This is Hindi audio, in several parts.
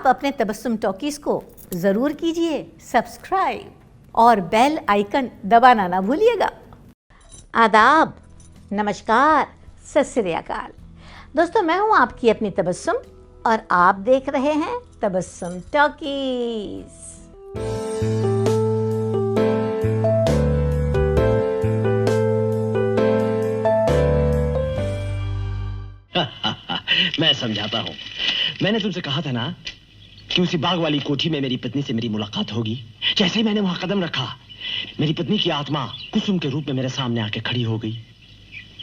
आप अपने तबस्सुम टॉकीज को ज़रूर कीजिए सब्सक्राइब और बेल आइकन दबाना ना भूलिएगा। आदाब, नमस्कार, सत श्री अकाल। दोस्तों, मैं हूं आपकी अपनी तबस्सुम और आप देख रहे हैं तबस्सुम टॉकीज। मैं समझाता हूँ। मैंने तुमसे कहा था ना कि उसी बाग वाली कोठी में मेरी पत्नी से मेरी मुलाकात होगी। जैसे ही मैंने वहां कदम रखा, मेरी पत्नी की आत्मा कुसुम के रूप में मेरे सामने आके खड़ी हो गई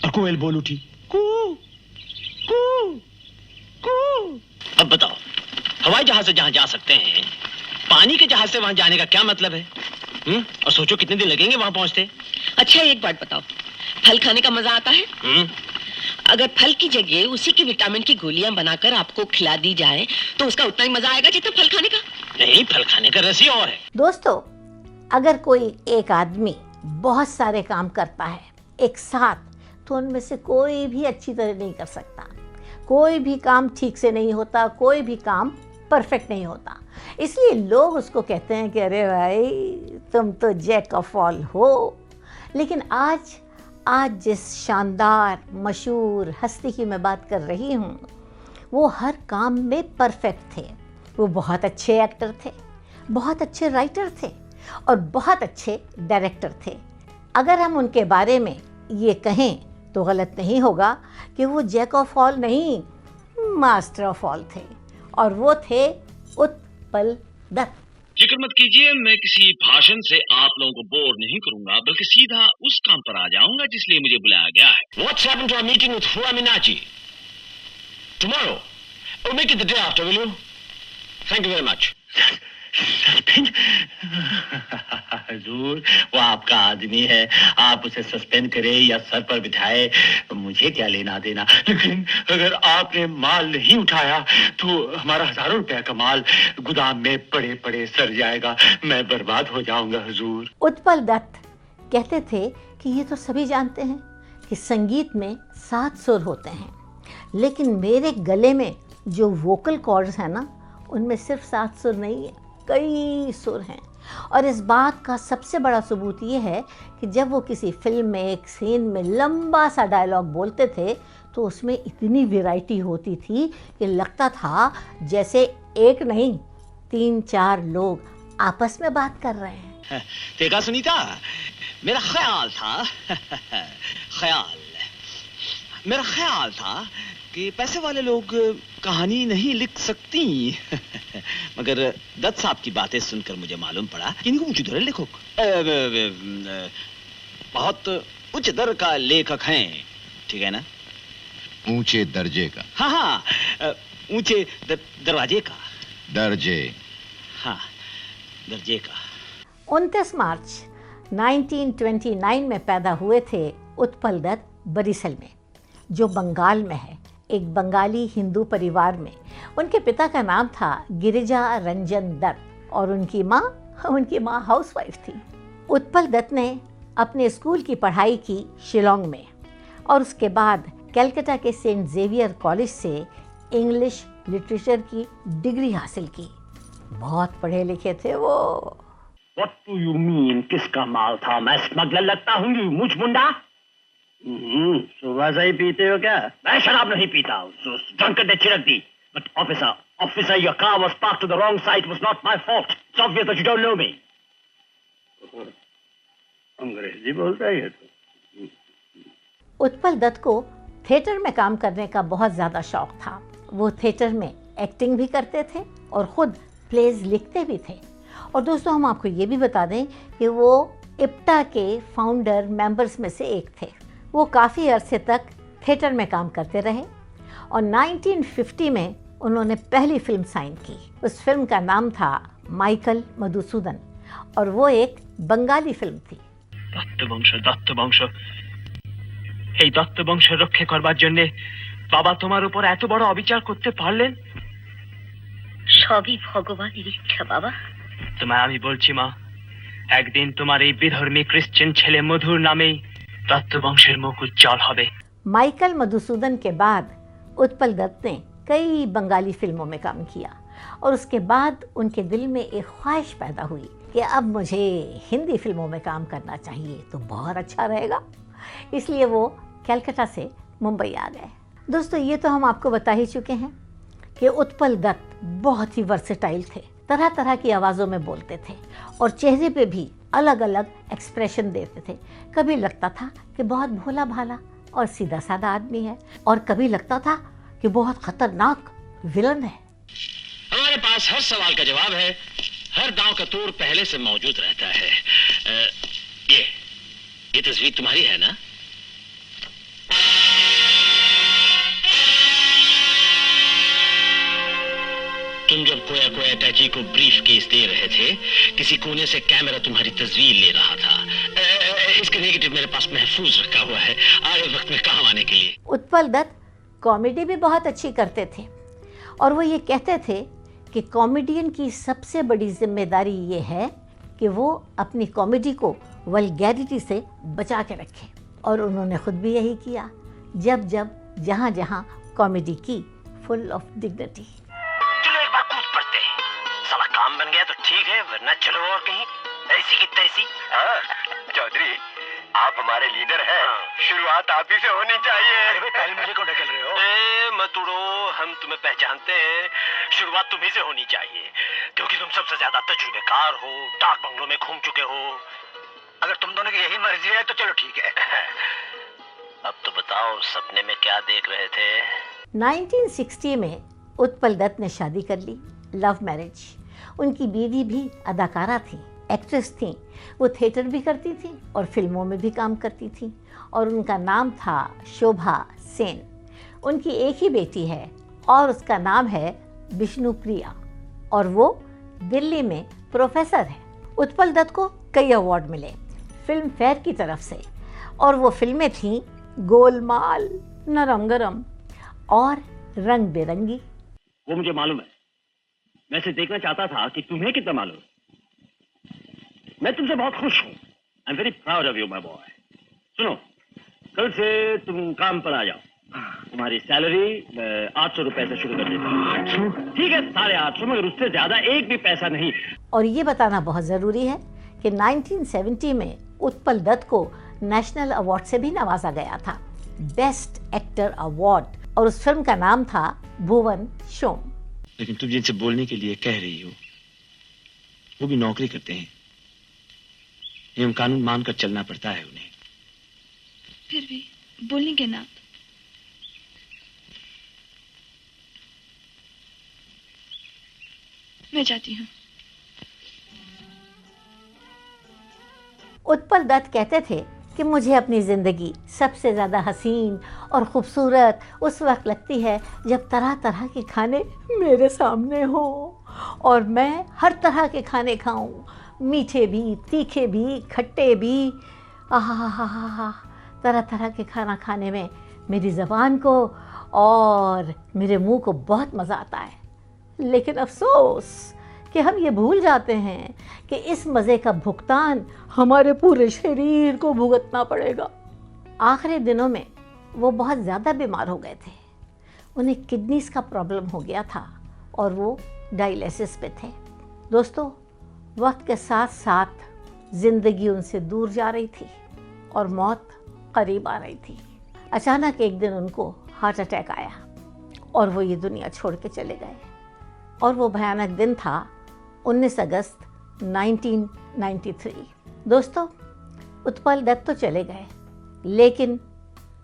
और कोयल बोल उठी, कू कू कू। अब बताओ, हवाई जहाज से जहां जा सकते हैं, पानी के जहाज से वहां जाने का क्या मतलब है? और सोचो कितने दिन लगेंगे वहां पहुंचते। अच्छा, एक बात बताओ, फल खाने का मजा आता है? अगर फल की जगह उसी की विटामिन की गोलियां बनाकर आपको खिला दी जाए तो उसका उतना ही मजा आएगा जितना फल खाने का। नहीं, फल खाने का रस ही और है। दोस्तों, अगर कोई एक आदमी बहुत सारे काम करता है एक साथ, तो उनमें से कोई भी अच्छी तरह नहीं कर सकता। कोई भी काम ठीक से नहीं होता, कोई भी काम परफेक्ट नहीं होता। इसलिए लोग उसको कहते हैं कि अरे भाई, तुम तो जैक ऑफ ऑल हो। लेकिन आज जिस शानदार मशहूर हस्ती की मैं बात कर रही हूँ, वो हर काम में परफेक्ट थे। वो बहुत अच्छे एक्टर थे, बहुत अच्छे राइटर थे और बहुत अच्छे डायरेक्टर थे। अगर हम उनके बारे में ये कहें तो गलत नहीं होगा कि वो जैक ऑफ ऑल नहीं, मास्टर ऑफ ऑल थे। और वो थे उत्पल दत्त। जिक्र मत कीजिए, मैं किसी भाषण से आप लोगों को बोर नहीं करूंगा, बल्कि सीधा उस काम पर आ जाऊंगा जिसलिए मुझे बुलाया गया है। What's happened to our meeting with Furaminachi? Tomorrow. Or make it the day after, will you? Thank you very much. Suspend? हुजूर, वो आपका आदमी है, आप उसे सस्पेंड करें या सर पर बिठाए, मुझे क्या लेना देना। लेकिन अगर आपने माल नहीं उठाया तो हमारा हजारों रुपया का माल गोदाम में पड़े पड़े सड़ जाएगा, मैं बर्बाद हो जाऊंगा हुजूर। उत्पल दत्त कहते थे कि ये तो सभी जानते हैं कि संगीत में 7 सुर होते हैं, लेकिन मेरे गले में जो वोकल कॉर्ड्स हैं ना, उनमें सिर्फ 7 सुर नहीं है, कई सुर हैं। और इस बात का सबसे बड़ा सबूत ये है कि जब वो किसी फिल्म में एक सीन में लंबा सा डायलॉग बोलते थे तो उसमें इतनी वैरायटी होती थी कि लगता था जैसे एक नहीं 3-4 लोग आपस में बात कर रहे हैं। देखा सुनीता, मेरा ख्याल था कि पैसे वाले लोग कहानी नहीं लिख सकती। मगर दत्त साहब की बातें सुनकर मुझे मालूम पड़ा कि इनको ऊंची दर लेखक, बहुत उच्च दर का लेखक हैं, ठीक है ना? ऊंचे दर्जे का। हाँ, ऊंचे दरवाजे का दर्जे। हाँ, दर्जे का। 29 मार्च 1929 में पैदा हुए थे उत्पल दत्त बरिसल में, जो बंगाल में है, एक बंगाली हिंदू परिवार में। उनके पिता का नाम था गिरिजा रंजन दत्त और उनकी माँ हाउसवाइफ थी। उत्पल दत्त ने अपने स्कूल की पढ़ाई की शिलोंग में और उसके बाद कलकत्ता के सेंट जेवियर कॉलेज से इंग्लिश लिटरेचर की डिग्री हासिल की। बहुत पढ़े लिखे थे वो। What do you mean, किसका माल था? मैं स्मगलर लगता हूँ, मुझ मुंडा? सुबह से ही पीते हो क्या? मैं शराब नहीं पीता, ड्रंकन ने छिड़क दी। But officer, your car was parked to the wrong side. It was not my fault. It's obvious that you don't know me. अंग्रेजी बोलता है ये तो। उत्पल दत्त को थिएटर में काम करने का बहुत ज़्यादा शौक था। वो थिएटर में एक्टिंग भी करते थे और ख़ुद प्लेज लिखते भी थे। और दोस्तों, हम आपको ये भी बता दें कि वो इप्टा के फाउंडर मेंबर्स में से एक थे। वो काफ़ी अरसे तक थिएटर में काम करते रहे और 1950 में उन्होंने पहली फिल्म साइन की। उस फिल्म का नाम था माइकल मधुसूदन और वो एक बंगाली फिल्म थी। দত্তবংশ এই দত্তবংশ রক্ষা করবার জন্য বাবা তোমার উপর এত বড় অবিচার করতে পারলেন? সবই ভগবানের ইচ্ছা বাবা। তোমায় আমি বলছি মা, একদিন তোমার এই বিধর্মী ক্রিশ্চিয়ান ছেলে মধুর নামেই दत्तवंशेर मुख उज्जवल होबे। माइकल मधुसूदन के बाद उत्पल दत्त ने कई बंगाली फिल्मों में काम किया। और उसके बाद उनके दिल में एक ख्वाहिश पैदा हुई कि अब मुझे हिंदी फिल्मों में काम करना चाहिए तो बहुत अच्छा रहेगा। इसलिए वो कलकत्ता से मुंबई आ गए। दोस्तों, ये तो हम आपको बता ही चुके हैं कि उत्पल दत्त बहुत ही वर्सेटाइल थे, तरह तरह की आवाज़ों में बोलते थे और चेहरे पे भी अलग अलग एक्सप्रेशन देते थे। कभी लगता था कि बहुत भोला भाला और सीधा साधा आदमी है, और कभी लगता था कि बहुत खतरनाक विलन है। हमारे पास हर सवाल का जवाब है, हर दांव का तोड़ पहले से मौजूद रहता है। ये तस्वीर तुम्हारी है ना? तुम जब कोया कोया अटैची को ब्रीफ केस दे रहे थे, किसी कोने से कैमरा तुम्हारी तस्वीर ले रहा था। इसका नेगेटिव मेरे पास महफूज रखा हुआ है आगे वक्त में काम आने के लिए। उत्पल दत्त कॉमेडी भी बहुत अच्छी करते थे और वो ये कहते थे कि कॉमेडियन की सबसे बड़ी जिम्मेदारी ये है कि वो अपनी कॉमेडी को वल्गैरिटी से बचा के रखे, और उन्होंने खुद भी यही किया जब जहाँ जहाँ कॉमेडी की, फुल ऑफ डिग्निटी। चलो एक बार कूद पड़ते हैं, साला काम बन गया तो ठीक है, वरना चलो और कहीं ऐसी की तैसी। चौधरी, आप हमारे लीडर हैं, शुरुआत आप ही से होनी चाहिए। पहले मुझे क्यों ढकेल रहे हो? मत उड़ो, हम तुम्हें पहचानते हैं। शुरुआत तुम्ही से होनी चाहिए क्योंकि तुम सबसे ज्यादा तजुर्बेकार हो, डाक बंगलों में घूम चुके हो। अगर तुम दोनों की यही मर्जी है तो चलो ठीक है। अब तो बताओ, सपने में क्या देख रहे थे? 1960 में उत्पल दत्त ने शादी कर ली, लव मैरिज। उनकी बीवी भी अदाकारा थी, एक्ट्रेस थी। वो थिएटर भी करती थी और फिल्मों में भी काम करती थी, और उनका नाम था शोभा सेन। उनकी एक ही बेटी है और उसका नाम है विष्णुप्रिया, और वो दिल्ली में प्रोफेसर है। उत्पल दत्त को कई अवार्ड मिले फिल्म फेयर की तरफ से, और वो फिल्में थीं गोलमाल, नरम गरम और रंग बिरंगी। वो मुझे मालूम है, मैं इसे देखना चाहता था कि तुम्हें कितना मालूम। मैं तुमसे बहुत खुश हूँ। I am very proud of you my boy. सुनो, कल से तुम काम पर आ जाओ। तुम्हारी सैलरी 800 रुपए से शुरू कर देता हूँ। ठीक है, 850, मगर उससे ज्यादा एक भी पैसा नहीं। और ये बताना बहुत ज़रूरी है कि 1970 में उत्पल दत्त को नेशनल अवार्ड से भी नवाजा गया था, बेस्ट एक्टर अवार्ड, और उस फिल्म का नाम था भुवन शोम। लेकिन तुम जिनसे बोलने के लिए कह रही हो वो भी नौकरी करते हैं, नियम कानून मानकर चलना पड़ता है उन्हें। फिर भी बोलने के ना। मैं जाती हूँ। उत्पल दत्त कहते थे कि मुझे अपनी ज़िंदगी सबसे ज़्यादा हसीन और ख़ूबसूरत उस वक्त लगती है जब तरह तरह के खाने मेरे सामने हो और मैं हर तरह के खाने खाऊं, मीठे भी, तीखे भी, खट्टे भी। आहा, तरह तरह के खाना खाने में मेरी ज़बान को और मेरे मुंह को बहुत मज़ा आता है। लेकिन अफसोस कि हम ये भूल जाते हैं कि इस मज़े का भुगतान हमारे पूरे शरीर को भुगतना पड़ेगा। आखिरी दिनों में वो बहुत ज़्यादा बीमार हो गए थे। उन्हें किडनीज़ का प्रॉब्लम हो गया था और वो डायलिसिस पे थे। दोस्तों, वक्त के साथ साथ ज़िंदगी उनसे दूर जा रही थी और मौत करीब आ रही थी। अचानक एक दिन उनको हार्ट अटैक आया और वो ये दुनिया छोड़ के चले गए। और वो भयानक दिन था 19 अगस्त 1993। दोस्तों, उत्पल दत्त तो चले गए, लेकिन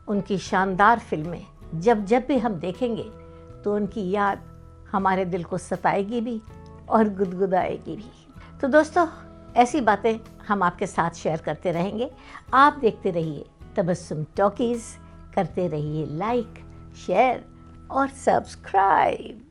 उनकी शानदार फिल्में जब भी हम देखेंगे तो उनकी याद हमारे दिल को सताएगी भी और गुदगुदाएगी भी। तो दोस्तों, ऐसी बातें हम आपके साथ शेयर करते रहेंगे। आप देखते रहिए तबस्सुम टॉकीज़, करते रहिए लाइक, शेयर और सब्सक्राइब।